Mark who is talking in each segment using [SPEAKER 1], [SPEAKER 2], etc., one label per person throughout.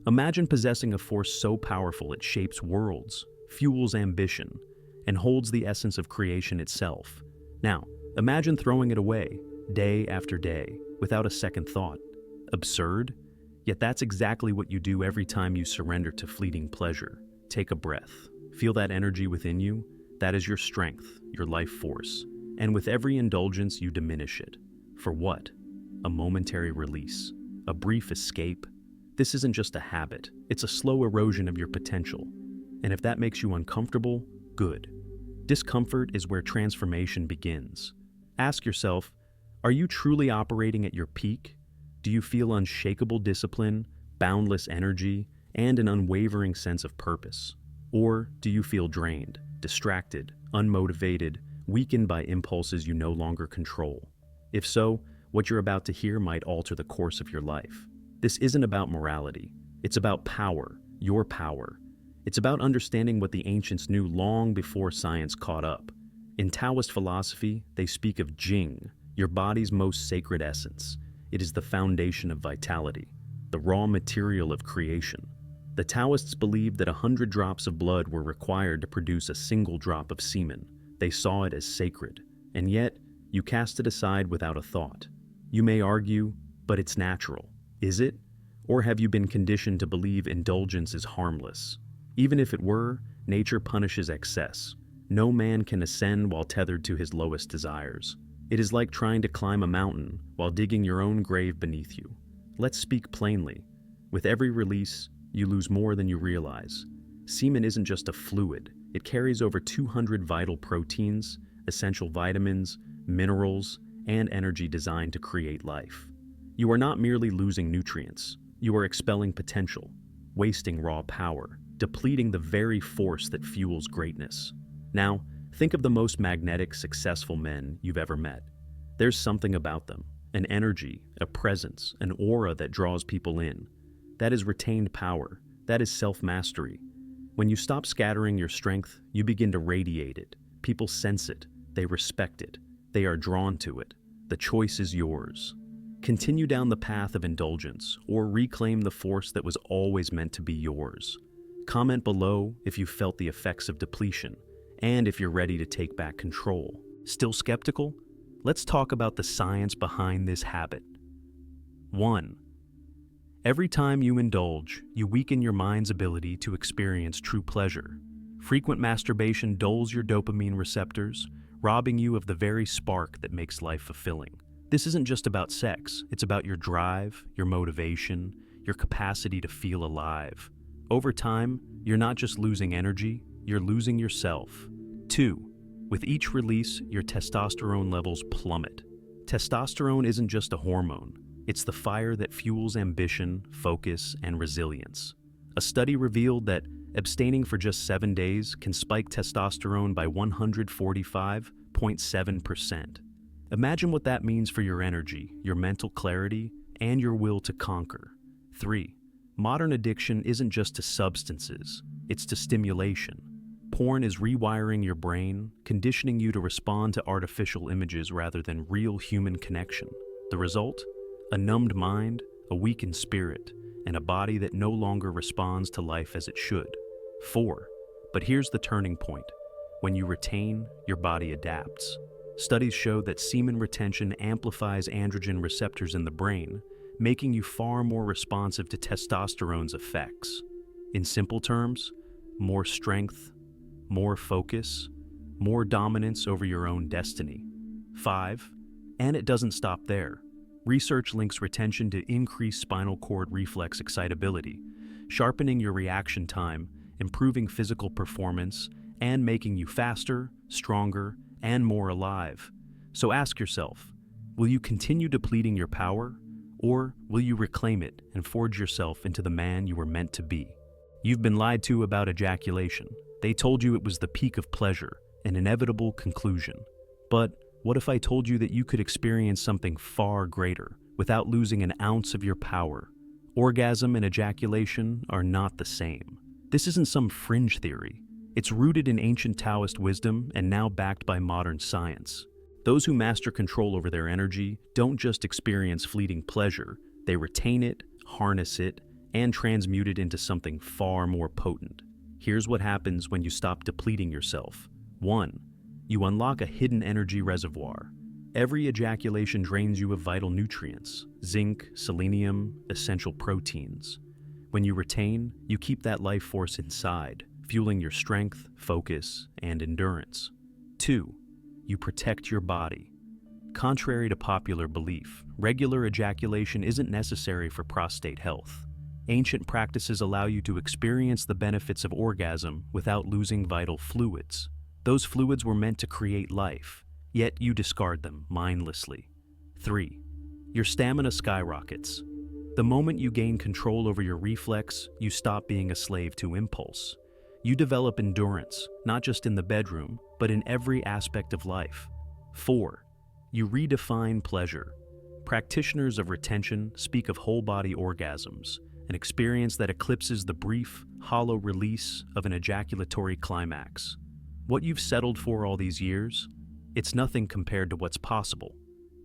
[SPEAKER 1] Imagine possessing a force so powerful it shapes worlds, fuels ambition, and holds the essence of creation itself. Now, imagine throwing it away, day after day, without a second thought. Absurd? Yet that's exactly what you do every time you surrender to fleeting pleasure. Take a breath. Feel that energy within you? That is your strength, your life force. And with every indulgence, you diminish it. For what? A momentary release. A brief escape. This isn't just a habit. It's a slow erosion of your potential. And if that makes you uncomfortable, good. Discomfort is where transformation begins. Ask yourself, are you truly operating at your peak? Do you feel unshakable discipline, boundless energy, and an unwavering sense of purpose? Or do you feel drained, distracted, unmotivated, weakened by impulses you no longer control? If so, what you're about to hear might alter the course of your life. This isn't about morality. It's about power, your power. It's about understanding what the ancients knew long before science caught up. In Taoist philosophy, they speak of Jing, your body's most sacred essence. It is the foundation of vitality, the raw material of creation. The Taoists believed that 100 drops of blood were required to produce a single drop of semen. They saw it as sacred, and yet, you cast it aside without a thought. You may argue, but it's natural. Is it? Or have you been conditioned to believe indulgence is harmless? Even if it were, nature punishes excess. No man can ascend while tethered to his lowest desires. It is like trying to climb a mountain while digging your own grave beneath you. Let's speak plainly. With every release, you lose more than you realize. Semen isn't just a fluid. It carries over 200 vital proteins, essential vitamins, minerals, and energy designed to create life. You are not merely losing nutrients. You are expelling potential, wasting raw power, depleting the very force that fuels greatness. Now, think of the most magnetic, successful men you've ever met. There's something about them, an energy, a presence, an aura that draws people in. That is retained power. That is self-mastery. When you stop scattering your strength, you begin to radiate it. People sense it. They respect it. They are drawn to it. The choice is yours. Continue down the path of indulgence, or reclaim the force that was always meant to be yours. Comment below if you felt the effects of depletion, and if you're ready to take back control. Still skeptical? Let's talk about the science behind this habit. 1. Every time you indulge, you weaken your mind's ability to experience true pleasure. Frequent masturbation dulls your dopamine receptors, robbing you of the very spark that makes life fulfilling. This isn't just about sex, it's about your drive, your motivation, your capacity to feel alive. Over time, you're not just losing energy, you're losing yourself. 2. With each release, your testosterone levels plummet. Testosterone isn't just a hormone, it's the fire that fuels ambition, focus, and resilience. A study revealed that abstaining for just 7 days can spike testosterone by 145.7%. Imagine what that means for your energy, your mental clarity, and your will to conquer. 3. Modern addiction isn't just to substances, it's to stimulation. Porn is rewiring your brain, conditioning you to respond to artificial images rather than real human connection. The result? A numbed mind, a weakened spirit, and a body that no longer responds to life as it should. 4. But here's the turning point. When you retain, your body adapts. Studies show that semen retention amplifies androgen receptors in the brain, making you far more responsive to testosterone's effects. In simple terms, more strength, more focus, more dominance over your own destiny. 5. And it doesn't stop there. Research links retention to increased spinal cord reflex excitability, sharpening your reaction time, improving physical performance, and making you faster, stronger, and more alive. So ask yourself, will you continue depleting your power, or will you reclaim it and forge yourself into the man you were meant to be? You've been lied to about ejaculation. They told you it was the peak of pleasure, an inevitable conclusion. But what if I told you that you could experience something far greater without losing an ounce of your power? Orgasm and ejaculation are not the same. This isn't some fringe theory. It's rooted in ancient Taoist wisdom and now backed by modern science. Those who master control over their energy don't just experience fleeting pleasure, they retain it, harness it, and transmute it into something far more potent. Here's what happens when you stop depleting yourself. 1. You unlock a hidden energy reservoir. Every ejaculation drains you of vital nutrients, zinc, selenium, essential proteins. When you retain, you keep that life force inside, fueling your strength, focus, and endurance. 2. You protect your body. Contrary to popular belief, regular ejaculation isn't necessary for prostate health. Ancient practices allow you to experience the benefits of orgasm without losing vital fluids. Those fluids were meant to create life, yet you discard them mindlessly. 3. Your stamina skyrockets. The moment you gain control over your reflex, you stop being a slave to impulse. You develop endurance, not just in the bedroom, but in every aspect of life. 4. You redefine pleasure. Practitioners of retention speak of whole-body orgasms, an experience that eclipses the brief, hollow release of an ejaculatory climax. What you've settled for all these years? It's nothing compared to what's possible.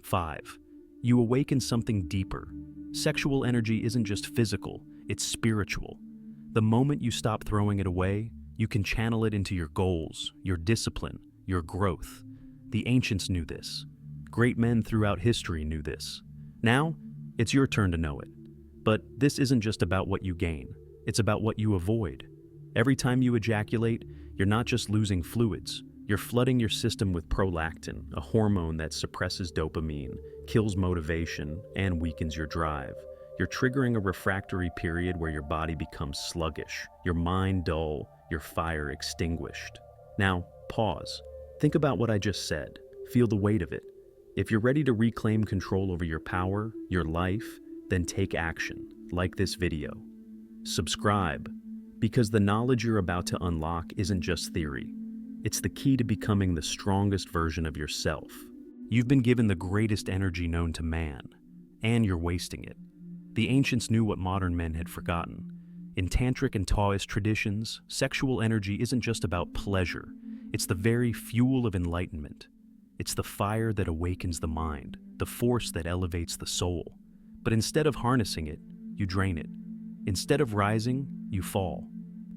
[SPEAKER 1] 5. You awaken something deeper. Sexual energy isn't just physical, it's spiritual. The moment you stop throwing it away, you can channel it into your goals, your discipline, your growth. The ancients knew this. Great men throughout history knew this. Now, it's your turn to know it. But this isn't just about what you gain, it's about what you avoid. Every time you ejaculate, you're not just losing fluids, you're flooding your system with prolactin, a hormone that suppresses dopamine, kills motivation, and weakens your drive. You're triggering a refractory period where your body becomes sluggish, your mind dull, your fire extinguished. Now, pause. Think about what I just said. Feel the weight of it. If you're ready to reclaim control over your power, your life, then take action, like this video. Subscribe, because the knowledge you're about to unlock isn't just theory. It's the key to becoming the strongest version of yourself. You've been given the greatest energy known to man, and you're wasting it. The ancients knew what modern men had forgotten. In Tantric and Taoist traditions, sexual energy isn't just about pleasure. It's the very fuel of enlightenment. It's the fire that awakens the mind, the force that elevates the soul. But instead of harnessing it, you drain it. Instead of rising, you fall.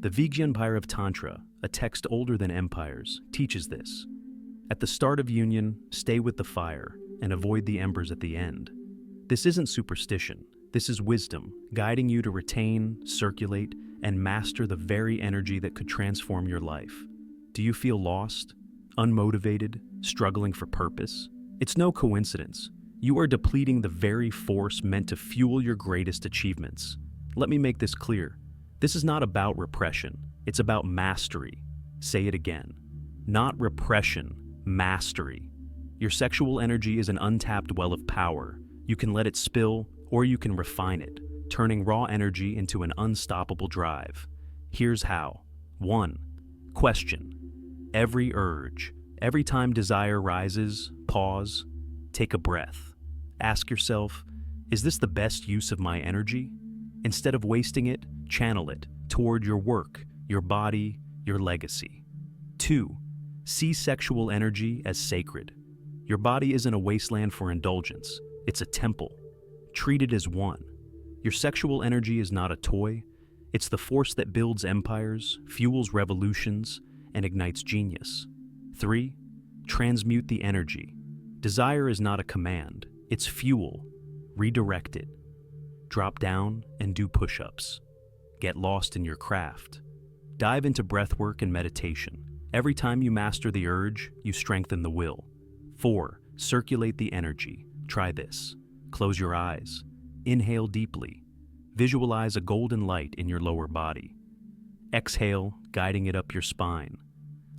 [SPEAKER 1] The Empire of Tantra, a text older than empires, teaches this. At the start of union, stay with the fire and avoid the embers at the end. This isn't superstition. This is wisdom, guiding you to retain, circulate, and master the very energy that could transform your life. Do you feel lost, unmotivated, struggling for purpose? It's no coincidence. You are depleting the very force meant to fuel your greatest achievements. Let me make this clear. This is not about repression. It's about mastery. Say it again. Not repression, mastery. Your sexual energy is an untapped well of power. You can let it spill, or you can refine it, turning raw energy into an unstoppable drive. Here's how. 1. Question. Every urge. Every time desire rises, pause. Take a breath. Ask yourself, is this the best use of my energy? Instead of wasting it, channel it toward your work, your body, your legacy. 2. See sexual energy as sacred. Your body isn't a wasteland for indulgence, it's a temple. Treat it as one. Your sexual energy is not a toy, it's the force that builds empires, fuels revolutions, and ignites genius. 3. Transmute the energy. Desire is not a command, it's fuel. Redirect it. Drop down and do push-ups. Get lost in your craft. Dive into breathwork and meditation. Every time you master the urge, you strengthen the will. 4. Circulate the energy. Try this. Close your eyes. Inhale deeply. Visualize a golden light in your lower body. Exhale, guiding it up your spine.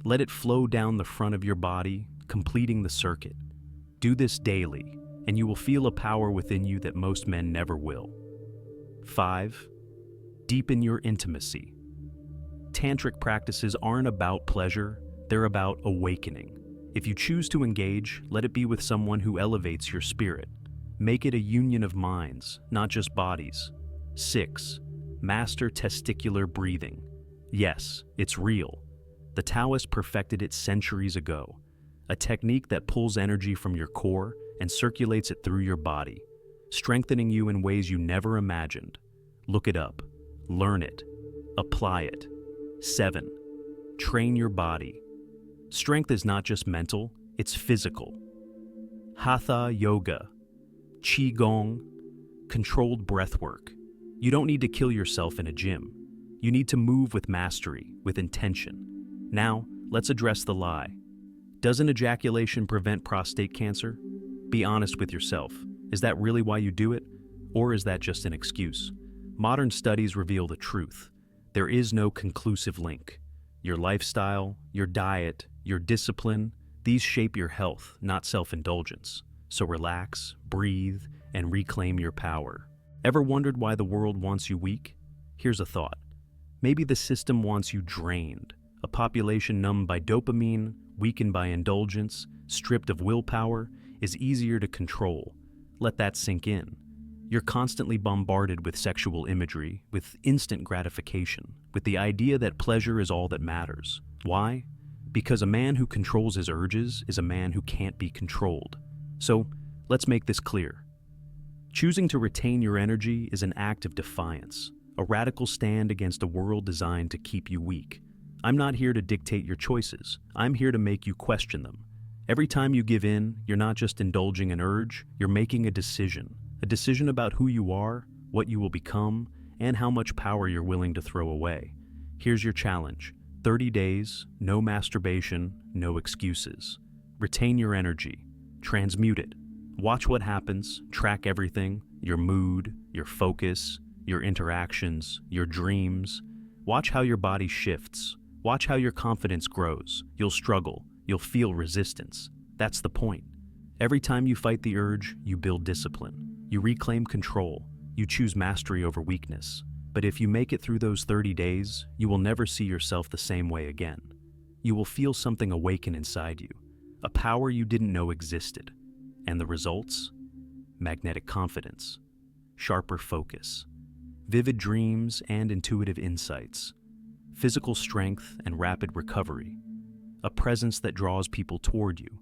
[SPEAKER 1] Let it flow down the front of your body, completing the circuit. Do this daily, and you will feel a power within you that most men never will. 5. Deepen your intimacy. Tantric practices aren't about pleasure, they're about awakening. If you choose to engage, let it be with someone who elevates your spirit. Make it a union of minds, not just bodies. 6. Master testicular breathing. Yes, it's real. The Taoists perfected it centuries ago, a technique that pulls energy from your core and circulates it through your body, strengthening you in ways you never imagined. Look it up. Learn it. Apply it. 7. Train your body. Strength is not just mental, it's physical. Hatha yoga, qigong, controlled breathwork. You don't need to kill yourself in a gym. You need to move with mastery, with intention. Now, let's address the lie. Doesn't ejaculation prevent prostate cancer? Be honest with yourself. Is that really why you do it? Or is that just an excuse? Modern studies reveal the truth. There is no conclusive link. Your lifestyle, your diet, your discipline, these shape your health, not self-indulgence. So relax, breathe, and reclaim your power. Ever wondered why the world wants you weak? Here's a thought. Maybe the system wants you drained, a population numbed by dopamine, weakened by indulgence, stripped of willpower, is easier to control. Let that sink in. You're constantly bombarded with sexual imagery, with instant gratification, with the idea that pleasure is all that matters. Why? Because a man who controls his urges is a man who can't be controlled. So, let's make this clear. Choosing to retain your energy is an act of defiance, a radical stand against a world designed to keep you weak. I'm not here to dictate your choices. I'm here to make you question them. Every time you give in, you're not just indulging an urge, you're making a decision about who you are, what you will become, and how much power you're willing to throw away. Here's your challenge. 30 days, no masturbation, no excuses. Retain your energy. Transmute it. Watch what happens, track everything, your mood, your focus, your interactions, your dreams. Watch how your body shifts. Watch how your confidence grows. You'll struggle. You'll feel resistance. That's the point. Every time you fight the urge, you build discipline. You reclaim control. You choose mastery over weakness. But if you make it through those 30 days, you will never see yourself the same way again. You will feel something awaken inside you, a power you didn't know existed. And the results? Magnetic confidence, sharper focus, vivid dreams and intuitive insights, physical strength and rapid recovery, a presence that draws people toward you,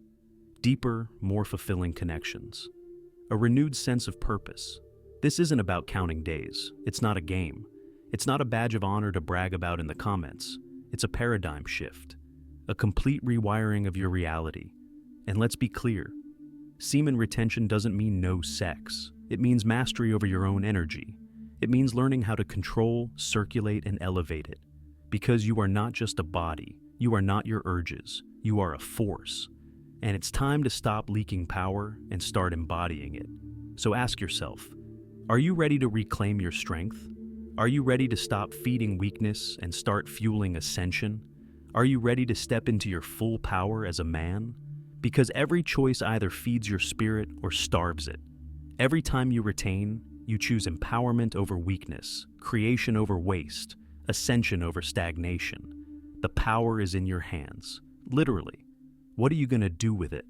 [SPEAKER 1] deeper, more fulfilling connections, a renewed sense of purpose. This isn't about counting days. It's not a game. It's not a badge of honor to brag about in the comments. It's a paradigm shift, a complete rewiring of your reality. And let's be clear, semen retention doesn't mean no sex. It means mastery over your own energy. It means learning how to control, circulate, and elevate it. Because you are not just a body. You are not your urges. You are a force. And it's time to stop leaking power and start embodying it. So ask yourself, are you ready to reclaim your strength? Are you ready to stop feeding weakness and start fueling ascension? Are you ready to step into your full power as a man? Because every choice either feeds your spirit or starves it. Every time you retain, you choose empowerment over weakness, creation over waste, ascension over stagnation. The power is in your hands, literally. What are you going to do with it?